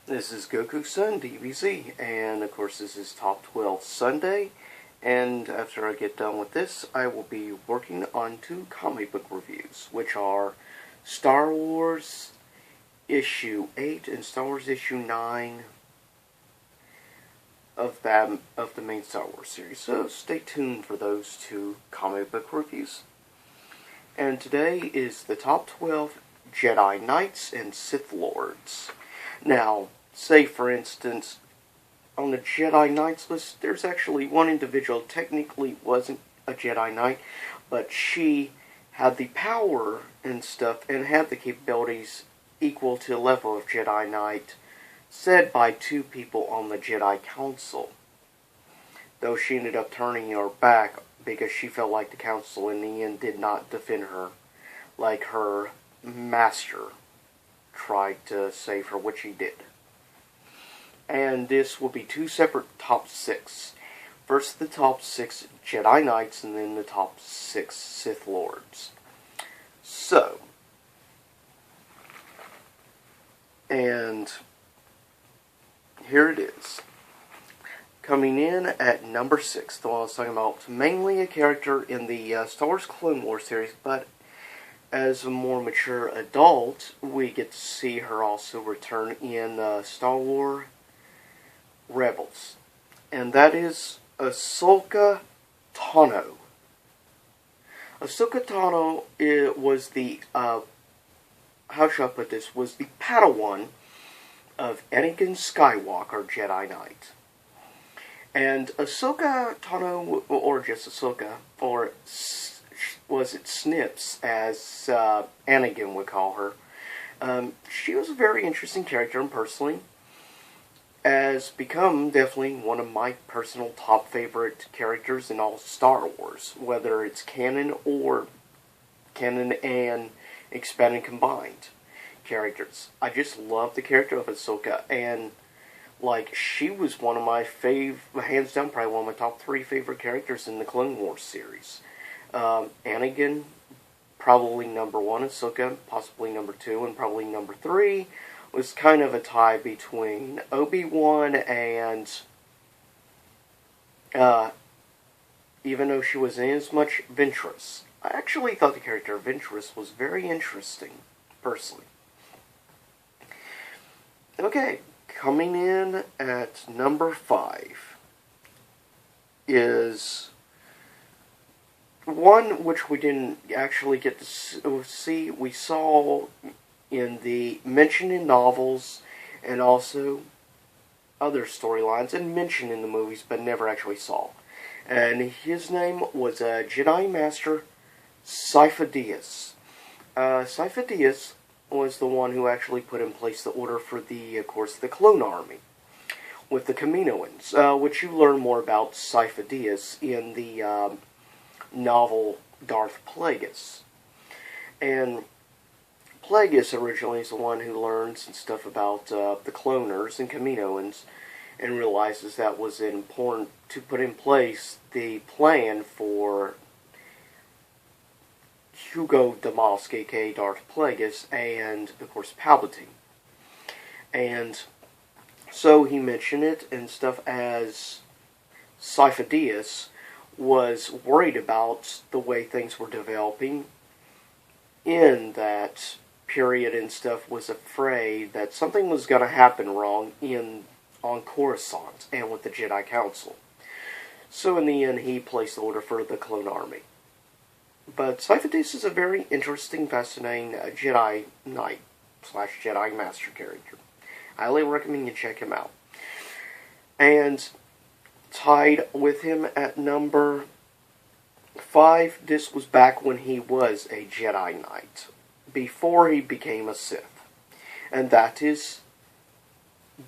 This is Goku-san, DBZ, and of course this is Top 12 Sunday, and after I get done with this, I will be working on 2 comic book reviews, which are Star Wars Issue 8 and Star Wars Issue 9 of the main Star Wars series, so stay tuned for those 2 comic book reviews. And today is the Top 12 Jedi Knights and Sith Lords. Now, say for instance, on the Jedi Knights list, there's actually one individual technically wasn't a Jedi Knight, but she had the power and stuff and had the capabilities equal to the level of Jedi Knight, said by 2 people on the Jedi Council. Though she ended up turning her back because she felt like the Council in the end did not defend her like her master tried to save her, which he did. And this will be 2 separate top 6. First the top 6 Jedi Knights and then the top 6 Sith Lords. So, and here it is. Coming in at number 6, the one I was talking about, mainly a character in the Star Wars Clone Wars series, but as a more mature adult, we get to see her also return in Star Wars Rebels. And that is Ahsoka Tano. Ahsoka Tano was the, how should I put this, was the Padawan of Anakin Skywalker, Jedi Knight. And Ahsoka Tano, or just Ahsoka, or was it Snips, as Anakin would call her. She was a very interesting character, and personally has become definitely one of my personal top favorite characters in all Star Wars, whether it's canon or canon and expanded combined characters. I just love the character of Ahsoka, and like, she was one of my hands down, probably one of my top 3 favorite characters in the Clone Wars series. Anakin, probably number 1, Ahsoka, possibly number 2, and probably number 3 was kind of a tie between Obi-Wan and, even though she wasn't as much Ventress. I actually thought the character of Ventress was very interesting, personally. Okay, coming in at number 5 is one which we didn't actually get to see. We saw in the mentioned in novels and also other storylines and mentioned in the movies, but never actually saw. And his name was Jedi Master Sifo-Dyas. Sifo-Dyas was the one who actually put in place the order for the, of course, the clone army with the Kaminoans, which you learn more about Sifo-Dyas in the novel Darth Plagueis. And Plagueis originally is the one who learns and stuff about the cloners and Kaminoans and realizes that was important to put in place the plan for Hugo Damask, aka Darth Plagueis, and of course Palpatine. And so he mentioned it and stuff as Sifo-Dyas was worried about the way things were developing in that period and stuff, was afraid that something was going to happen wrong on Coruscant and with the Jedi Council. So in the end, he placed the order for the clone army. But Sifo-Dyas is a very interesting, fascinating Jedi Knight / Jedi Master character. I highly recommend you check him out. And tied with him at number 5, this was back when he was a Jedi Knight, before he became a Sith. And that is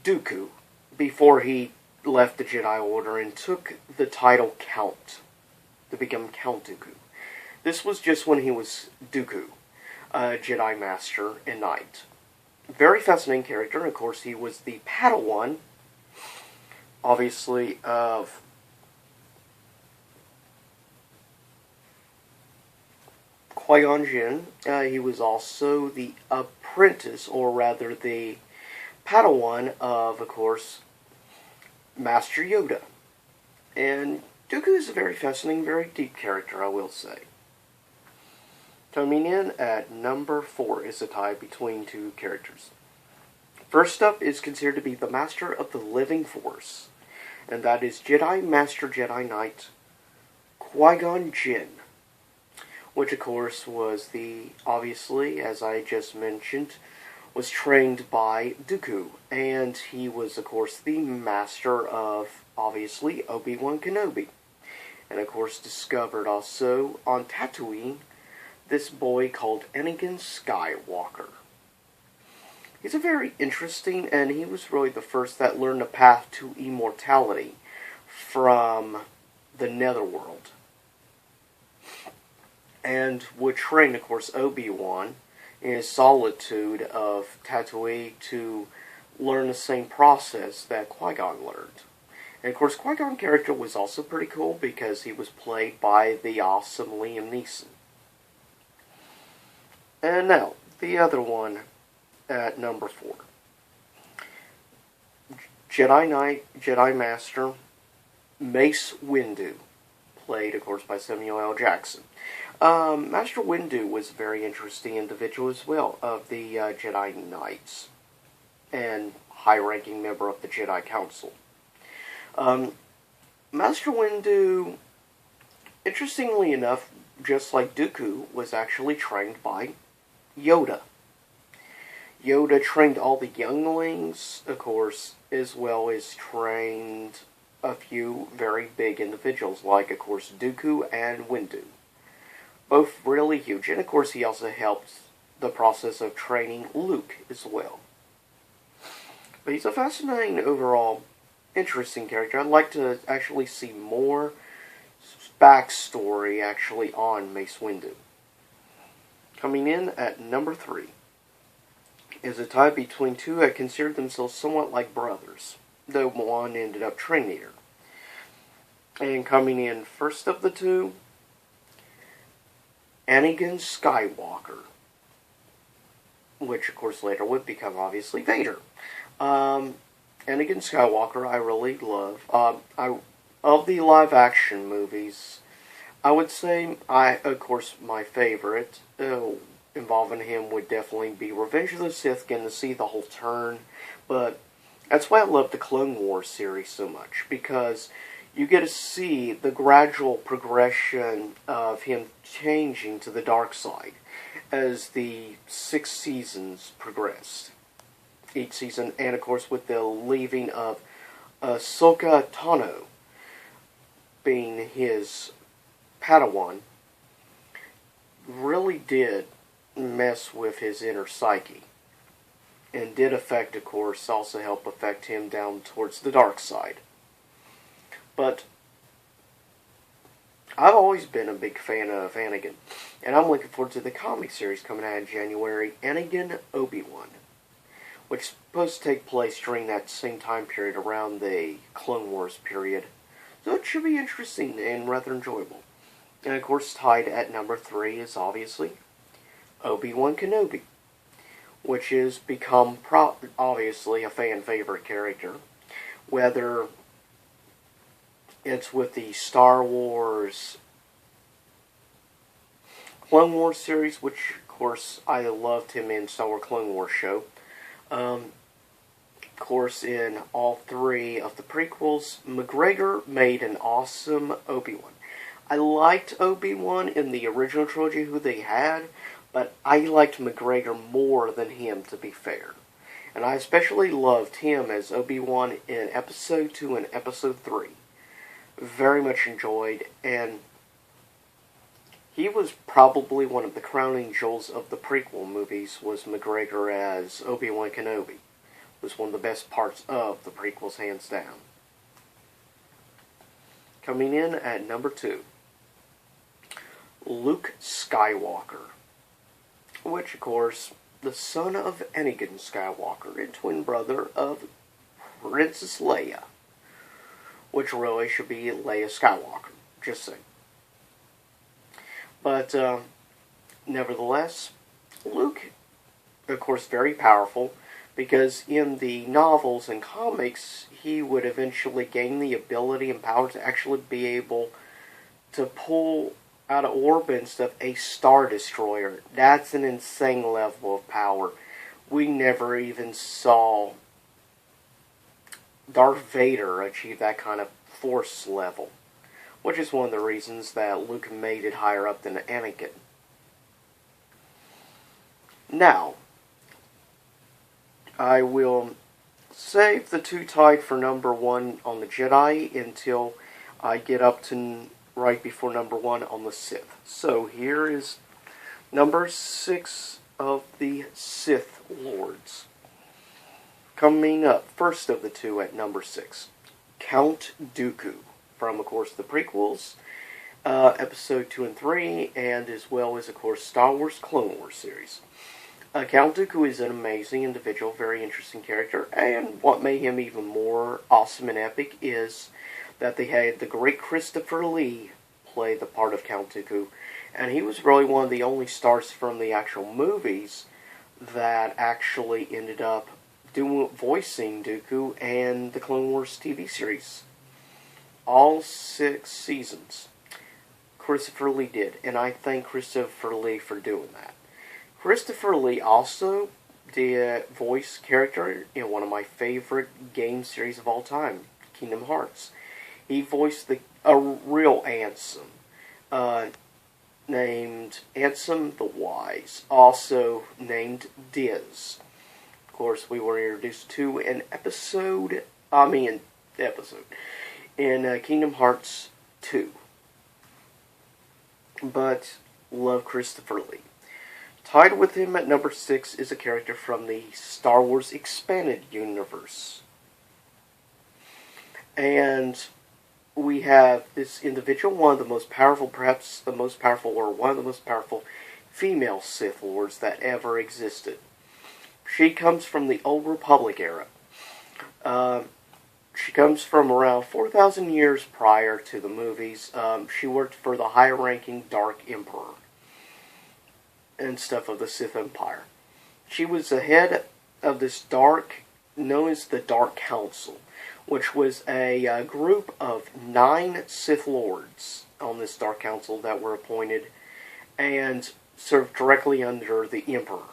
Dooku, before he left the Jedi Order and took the title Count, to become Count Dooku. This was just when he was Dooku, Jedi Master and Knight. Very fascinating character, and of course he was the Padawan, obviously, of Qui-Gon Jinn. He was also the apprentice, or rather the Padawan of course, Master Yoda. And Dooku is a very fascinating, very deep character, I will say. Coming in at number 4 is a tie between two characters. First up is considered to be the Master of the Living Force, and that is Jedi Master Jedi Knight Qui-Gon Jinn, which of course was obviously, as I just mentioned, was trained by Dooku, and he was of course the master of, obviously, Obi-Wan Kenobi, and of course discovered also on Tatooine this boy called Anakin Skywalker. He's a very interesting, and he was really the first that learned the path to immortality from the Netherworld. And would train, of course, Obi-Wan in his solitude of Tatooine to learn the same process that Qui-Gon learned. And of course, Qui-Gon character was also pretty cool because he was played by the awesome Liam Neeson. And now, the other one at number 4. Jedi Knight, Jedi Master, Mace Windu, played, of course, by Samuel L. Jackson. Master Windu was a very interesting individual as well of the Jedi Knights, and high-ranking member of the Jedi Council. Master Windu, interestingly enough, just like Dooku, was actually trained by Yoda. Yoda trained all the younglings, of course, as well as trained a few very big individuals, like, of course, Dooku and Windu. Both really huge, and of course he also helped the process of training Luke as well. But he's a fascinating, overall, interesting character. I'd like to actually see more backstory, actually, on Mace Windu. Coming in at number 3 is a tie between two that considered themselves somewhat like brothers, though one ended up training her. And coming in first of the two, Anakin Skywalker, which of course later would become obviously Vader. Anakin Skywalker I really love. Of the live action movies, I would say, of course, my favorite involving him would definitely be Revenge of the Sith, getting to see the whole turn. But that's why I love the Clone Wars series so much, because you get to see the gradual progression of him changing to the dark side as the 6 seasons progressed. Each season, and of course with the leaving of Ahsoka Tano being his Padawan, really did mess with his inner psyche, and did affect, of course, also help affect him down towards the dark side. But I've always been a big fan of Anakin, and I'm looking forward to the comic series coming out in January, Anakin Obi-Wan, which is supposed to take place during that same time period around the Clone Wars period. So it should be interesting and rather enjoyable. And of course, tied at number 3 is obviously Obi-Wan Kenobi, which has become obviously a fan favorite character, whether it's with the Star Wars Clone Wars series, which of course I loved him in Star Wars Clone Wars show. Of course, in all 3 of the prequels, McGregor made an awesome Obi-Wan. I liked Obi-Wan in the original trilogy, who they had, but I liked McGregor more than him, to be fair. And I especially loved him as Obi-Wan in Episode 2 and Episode 3. Very much enjoyed, and he was probably one of the crowning jewels of the prequel movies, was McGregor as Obi-Wan Kenobi. It was one of the best parts of the prequels, hands down. Coming in at number 2, Luke Skywalker, which, of course, the son of Anakin Skywalker and twin brother of Princess Leia, which really should be Leia Skywalker, just saying. But, nevertheless, Luke, of course, very powerful, Because in the novels and comics, he would eventually gain the ability and power to actually be able to pull out of orbit and stuff a Star Destroyer. That's an insane level of power. We never even saw Darth Vader achieve that kind of force level, which is one of the reasons that Luke made it higher up than Anakin. Now, I will save the two tied for number 1 on the Jedi until I get up to right before number 1 on the Sith. So here is number 6 of the Sith Lords. Coming up, first of the two at number 6, Count Dooku, from, of course, the prequels, episode 2 and 3, and as well as, of course, Star Wars Clone Wars series. Count Dooku is an amazing individual, very interesting character, and what made him even more awesome and epic is that they had the great Christopher Lee play the part of Count Dooku, and he was really one of the only stars from the actual movies that actually ended up voicing Dooku and the Clone Wars TV series. All 6 seasons, Christopher Lee did, and I thank Christopher Lee for doing that. Christopher Lee also did voice character in one of my favorite game series of all time, Kingdom Hearts. He voiced a real Ansem, named Ansem the Wise, also named Diz. Of course, we were introduced to an episode in Kingdom Hearts 2. But love Christopher Lee. Tied with him at number 6 is a character from the Star Wars Expanded Universe. And we have this individual, one of the most powerful, perhaps the most powerful, or one of the most powerful female Sith Lords that ever existed. She comes from the Old Republic era. She comes from around 4,000 years prior to the movies. She worked for the high-ranking Dark Emperor and stuff of the Sith Empire. She was the head of this known as the Dark Council, which was a group of 9 Sith Lords on this Dark Council that were appointed and served directly under the Emperor.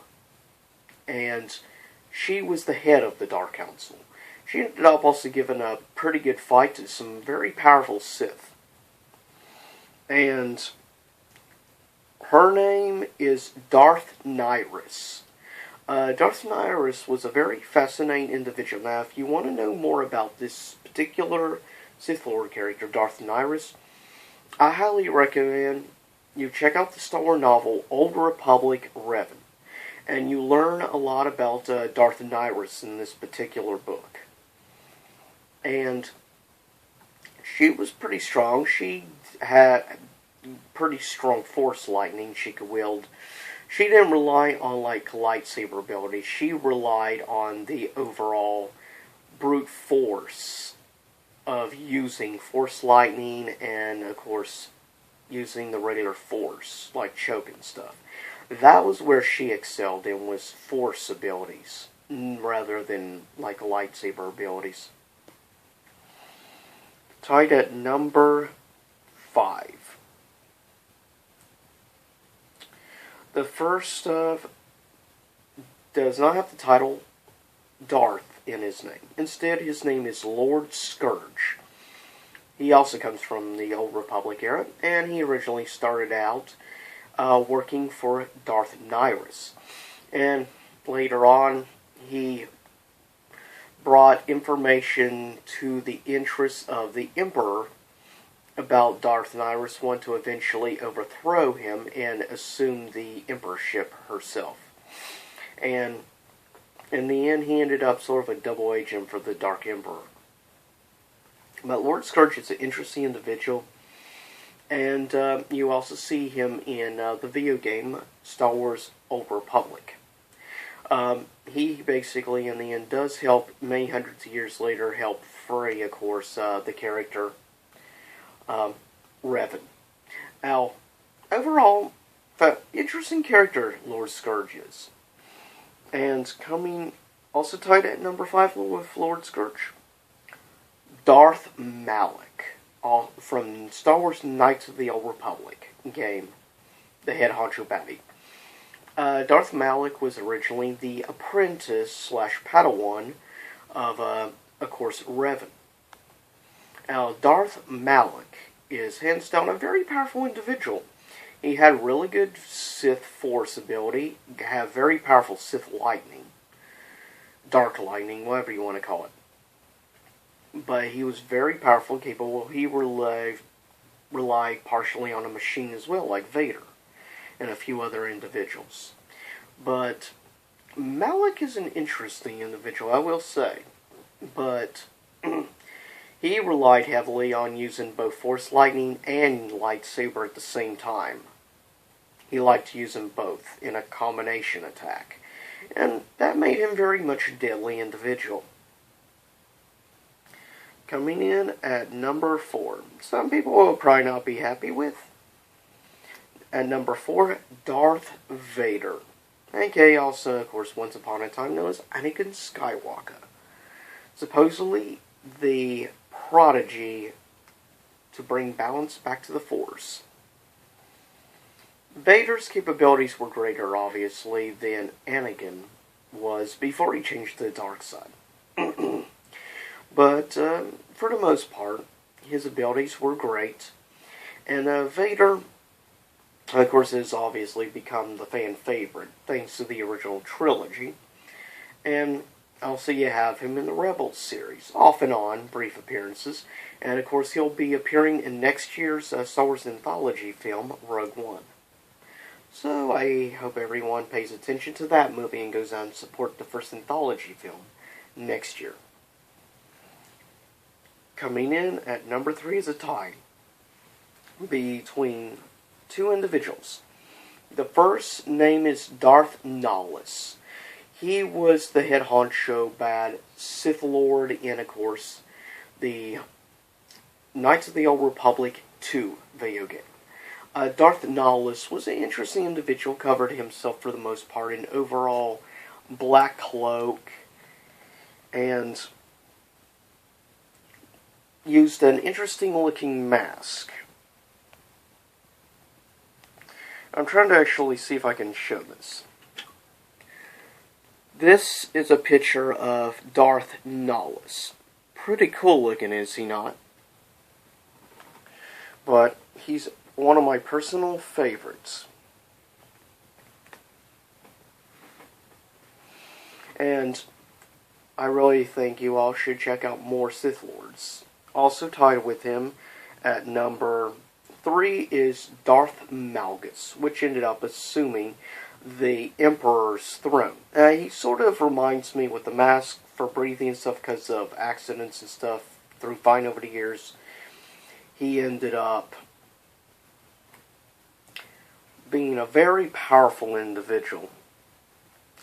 And she was the head of the Dark Council. She ended up also giving a pretty good fight to some very powerful Sith. And her name is Darth Nihilus. Darth Nihilus was a very fascinating individual. Now, if you want to know more about this particular Sith Lord character, Darth Nihilus, I highly recommend you check out the Star Wars novel Old Republic Revan. And you learn a lot about Darth Nihilus in this particular book. And she was pretty strong. She had pretty strong force lightning she could wield. She didn't rely on like lightsaber ability. She relied on the overall brute force of using force lightning and, of course, using the regular force, like choke and stuff. That was where she excelled in, was force abilities, rather than like lightsaber abilities. Tied at number 5. The first does not have the title Darth in his name. Instead, his name is Lord Scourge. He also comes from the Old Republic era, and he originally started out working for Darth Nihilus. And later on, he brought information to the interests of the Emperor about Darth Nihilus, wanting to eventually overthrow him and assume the emperorship herself. And in the end, he ended up sort of a double agent for the Dark Emperor. But Lord Scourge is an interesting individual, and you also see him in the video game Star Wars Old Republic. He basically, in the end, does help, many hundreds of years later, help free, of course, the character Revan. Now, overall, interesting character Lord Scourge is. And coming Also tied at number 5 with Lord Scourge, Darth Malak, from Star Wars Knights of the Old Republic game, the head honcho baddie. Darth Malak was originally the apprentice slash Padawan of course, Revan. Now, Darth Malak is hands down a very powerful individual. He had really good Sith Force ability, have very powerful Sith lightning, dark lightning, whatever you want to call it. But he was very powerful and capable. He relied partially on a machine as well, like Vader and a few other individuals. But Malak is an interesting individual, I will say. But he relied heavily on using both Force Lightning and Lightsaber at the same time. He liked to use them both in a combination attack. And that made him very much a deadly individual. Coming in at number 4. Some people will probably not be happy with. At number 4, Darth Vader. aka also, of course, once upon a time known as Anakin Skywalker. Supposedly the prodigy to bring balance back to the Force. Vader's capabilities were greater, obviously, than Anakin was before he changed to the dark side. But for the most part, his abilities were great. And Vader, of course, has obviously become the fan favorite, thanks to the original trilogy. And also you have him in the Rebels series, off and on, brief appearances. And of course he'll be appearing in next year's Star Wars anthology film, Rogue One. So I hope everyone pays attention to that movie and goes out and support the first anthology film next year. Coming in at number 3 is a tie between two individuals. The first name is Darth Nihilus. He was the head honcho bad Sith Lord in, of course, the Knights of the Old Republic 2 video game. Darth Nihilus was an interesting individual, covered himself for the most part in overall black cloak, and used an interesting looking mask. I'm trying to actually see if I can show this. This is a picture of Darth Nihilus. Pretty cool looking, is he not? But he's one of my personal favorites. And I really think you all should check out more Sith Lords. Also tied with him at number 3 is Darth Malgus, which ended up assuming the Emperor's throne. He sort of reminds me with the mask for breathing and stuff because of accidents and stuff through fine over the years. He ended up being a very powerful individual.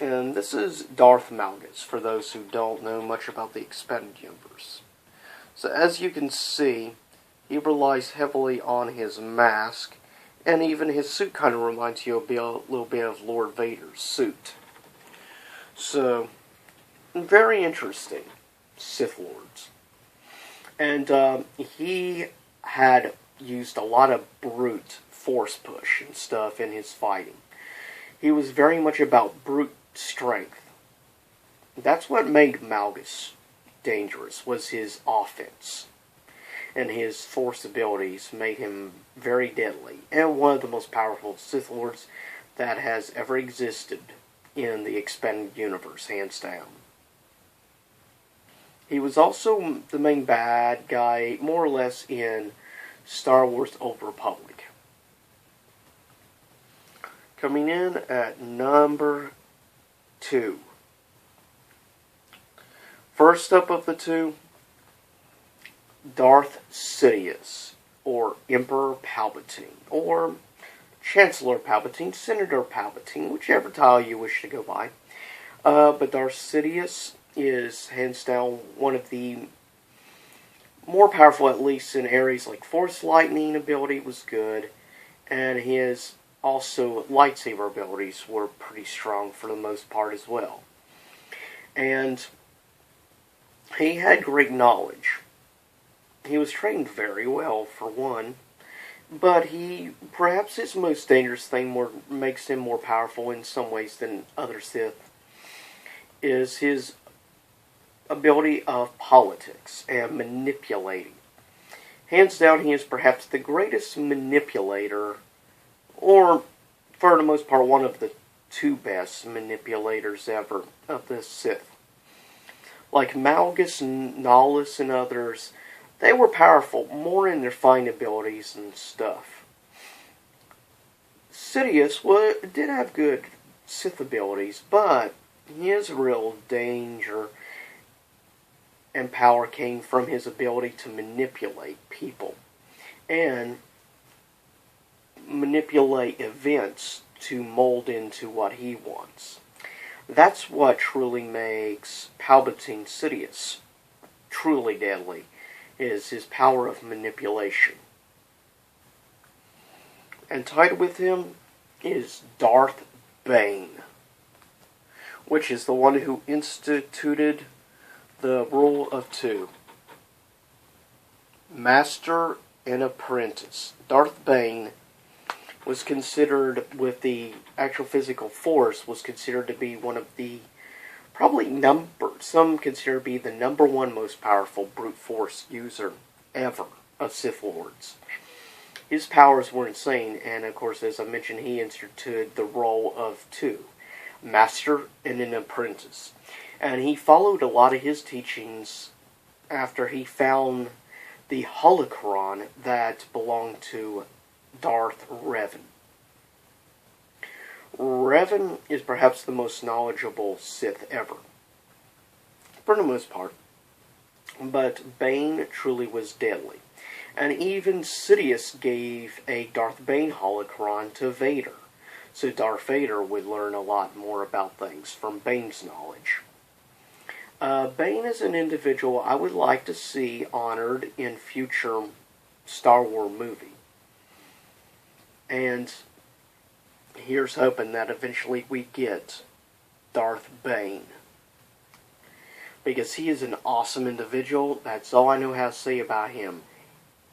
And this is Darth Malgus, for those who don't know much about the expanded universe. So as you can see, he relies heavily on his mask, and even his suit kind of reminds you of a little bit of Lord Vader's suit. So, very interesting Sith Lords. And he had used a lot of brute force push and stuff in his fighting. He was very much about brute strength. That's what made Malgus dangerous, was his offense. And his force abilities made him very deadly, and one of the most powerful Sith Lords that has ever existed in the expanded universe, hands down. He was also the main bad guy, more or less, in Star Wars Old Republic. Coming in at number 2. First up of the two, Darth Sidious, or Emperor Palpatine, or Chancellor Palpatine, Senator Palpatine, whichever title you wish to go by. But Darth Sidious is hands down one of the more powerful, at least in areas like Force Lightning ability was good, and his also lightsaber abilities were pretty strong for the most part as well. And he had great knowledge. He was trained very well, for one. But perhaps his most dangerous thing, makes him more powerful in some ways than other Sith, is his ability of politics and manipulating. Hands down, he is perhaps the greatest manipulator, or for the most part, one of the two best manipulators ever of the Sith. Like Malgus, Nahus, and others, they were powerful, more in their fine abilities and stuff. Sidious did have good Sith abilities, but his real danger and power came from his ability to manipulate people and manipulate events to mold into what he wants. That's what truly makes Palpatine Sidious truly deadly, is his power of manipulation. And tied with him is Darth Bane, which is the one who instituted the rule of two. Master and apprentice. Darth Bane was considered, with the actual physical force, was considered to be one of the, some consider to be the number one most powerful brute force user ever of Sith Lords. His powers were insane, and of course, as I mentioned, he instituted the role of two, master and an apprentice. And he followed a lot of his teachings after he found the holocron that belonged to Darth Revan. Revan is perhaps the most knowledgeable Sith ever, for the most part. But Bane truly was deadly. And even Sidious gave a Darth Bane holocron to Vader, so Darth Vader would learn a lot more about things from Bane's knowledge. Bane is an individual I would like to see honored in future Star Wars movie. And here's hoping that eventually we get Darth Bane, because he is an awesome individual. That's all I know how to say about him.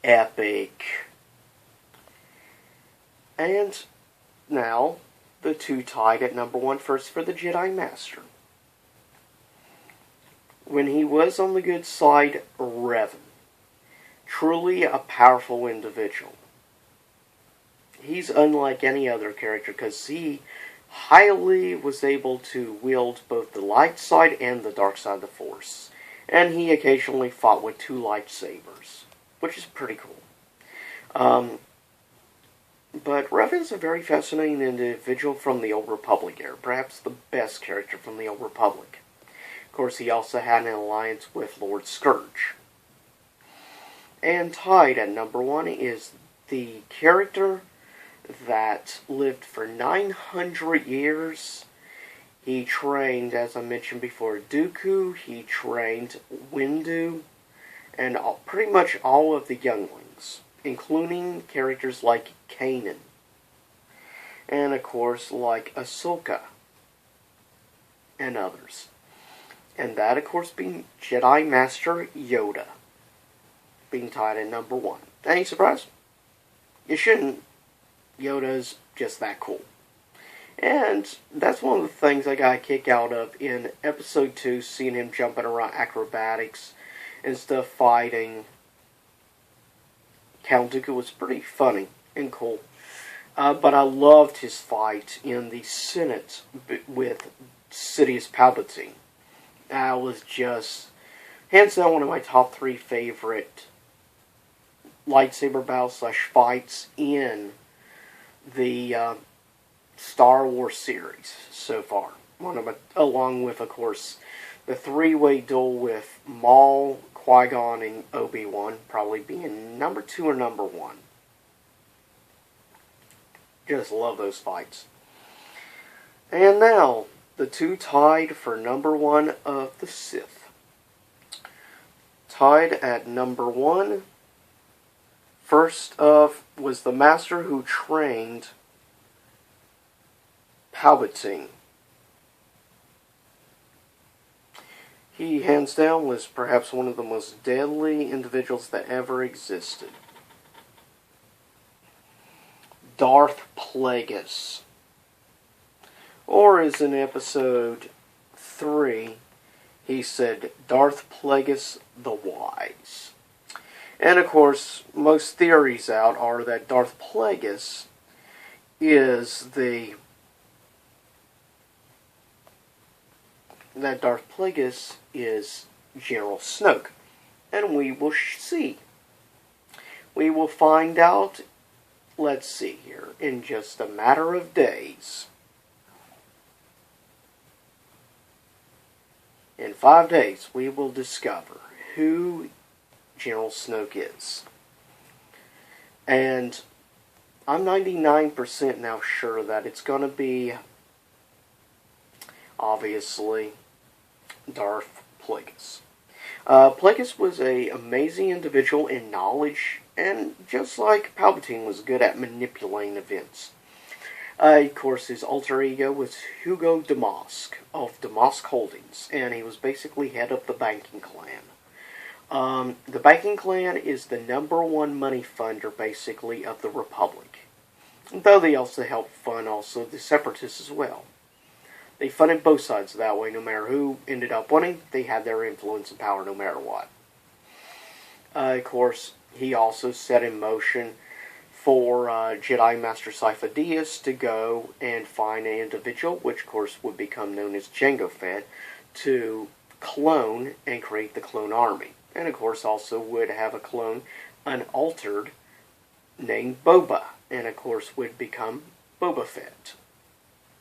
Epic. And now, the two tied at number one, first for the Jedi Master. When he was on the good side, Revan. Truly a powerful individual. He's unlike any other character because he highly was able to wield both the light side and the dark side of the Force. And he occasionally fought with two lightsabers, which is pretty cool. But Revan's a very fascinating individual from the Old Republic era, perhaps the best character from the Old Republic. Of course, he also had an alliance with Lord Scourge. And tied at number one is the character that lived for 900 years. He trained, as I mentioned before, Dooku. He trained Windu, and pretty much all of the younglings, including characters like Kanan, and of course like Ahsoka, and others. And that, of course, being Jedi Master Yoda, being tied at number one. Any surprise? You shouldn't. Yoda's just that cool. And that's one of the things I got a kick out of in Episode 2, seeing him jumping around acrobatics and stuff, fighting Count Dooku was pretty funny and cool. But I loved his fight in the Senate with Sidious Palpatine. That was just, hands down, one of my top 3 favorite lightsaber battles / fights in the Star Wars series so far. Along with, of course, the 3-way duel with Maul, Qui-Gon, and Obi-Wan, probably being number 2 or number 1. Just love those fights. And now, the two tied for number 1 of the Sith. Tied at number 1, first of, was the master who trained Palpatine. He, hands down, was perhaps one of the most deadly individuals that ever existed. Darth Plagueis. Or as in episode 3, he said, Darth Plagueis the Wise. And of course, most theories out are that Darth Plagueis is General Snoke. And we will see. We will find out, let's see here, in just a matter of days. In 5 days, we will discover who General Snoke is. And I'm 99% now sure that it's going to be, obviously, Darth Plagueis. Plagueis was an amazing individual in knowledge, and just like Palpatine was good at manipulating events. Of course, his alter ego was Hugo Damask of Damask Holdings, and he was basically head of the banking clan. The banking clan is the #1 money funder, basically, of the Republic. Though they also help fund the Separatists as well. They funded both sides that way. No matter who ended up winning, they had their influence and power no matter what. Of course, he also set in motion for Jedi Master Sifo Dyas to go and find an individual, which of course would become known as Jango Fett, to clone and create the clone army. And of course also would have a clone, unaltered, named Boba. And of course would become Boba Fett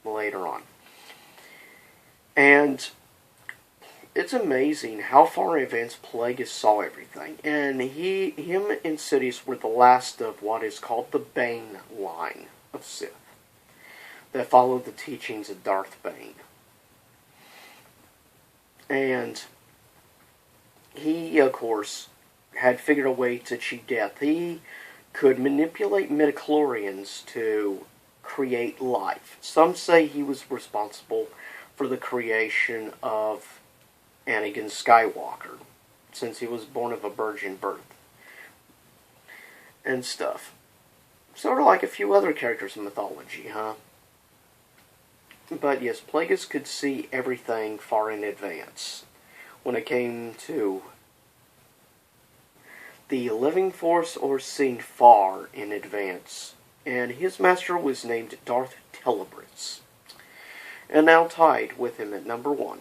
later on. And it's amazing how far in advance Plagueis saw everything. And him and Sidious were the last of what is called the Bane line of Sith, that followed the teachings of Darth Bane. And he, of course, had figured a way to cheat death. He could manipulate midichlorians to create life. Some say he was responsible for the creation of Anakin Skywalker, since he was born of a virgin birth and stuff. Sort of like a few other characters in mythology, huh? But yes, Plagueis could see everything far in advance when it came to the living force, or seen far in advance. And his master was named Darth Tenebrous. And now tied with him at #1.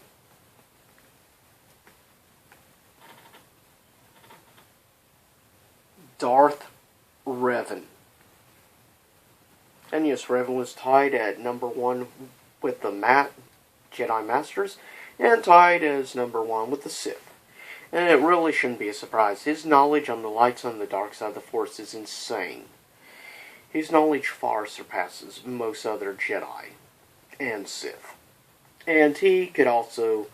Darth Revan. And yes, Revan was tied at #1 with the Jedi Masters, and tied as #1 with the Sith. And it really shouldn't be a surprise. His knowledge on the light side and the dark side of the Force is insane. His knowledge far surpasses most other Jedi and Sith. And he could also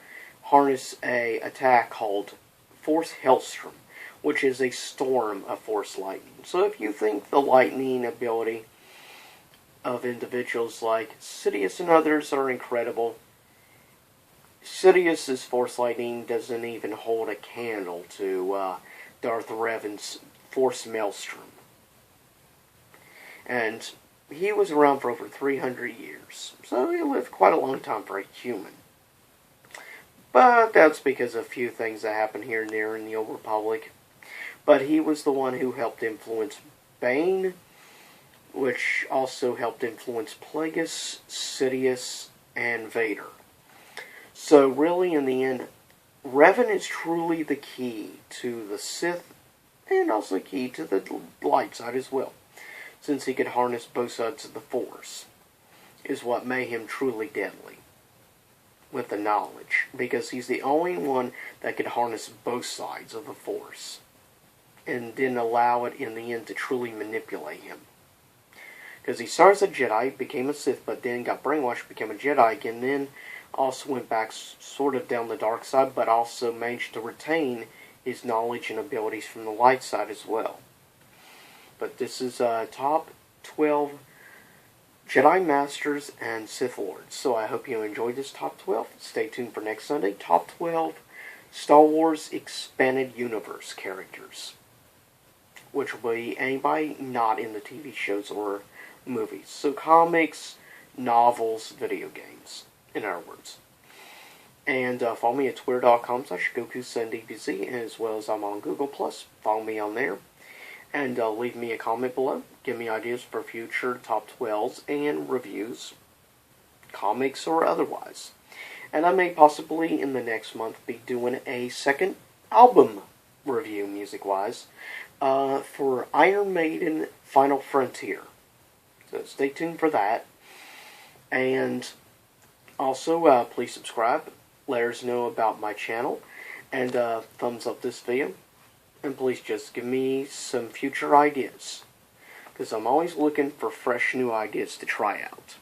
harness a attack called Force Hellstorm, which is a storm of Force lightning. So if you think the lightning ability of individuals like Sidious and others are incredible, Sidious's Force lightning doesn't even hold a candle to Darth Revan's Force Maelstrom. And he was around for over 300 years, so he lived quite a long time for a human. But that's because of a few things that happened here and there in the Old Republic. But he was the one who helped influence Bane, which also helped influence Plagueis, Sidious, and Vader. So really, in the end, Revan is truly the key to the Sith, and also key to the light side as well, since he could harness both sides of the Force, is what made him truly deadly, with the knowledge, because he's the only one that could harness both sides of the Force, and didn't allow it in the end to truly manipulate him. Because he started as a Jedi, became a Sith, but then got brainwashed, became a Jedi again, then also went back sort of down the dark side, but also managed to retain his knowledge and abilities from the light side as well. But this is top 12 Jedi Masters and Sith Lords. So I hope you enjoyed this top 12. Stay tuned for next Sunday, top 12 Star Wars Expanded Universe characters, which will be anybody not in the TV shows or movies. So comics, novels, video games, in other words. And follow me at twitter.com/GokuSendDBZ, as well as I'm on Google+. Follow me on there. And leave me a comment below. Give me ideas for future top 12s and reviews, comics or otherwise. And I may possibly, in the next month, be doing a second album review, music-wise, for Iron Maiden Final Frontier. So stay tuned for that. And also, please subscribe. Let us know about my channel. And thumbs up this video. And please just give me some future ideas. Because I'm always looking for fresh new ideas to try out.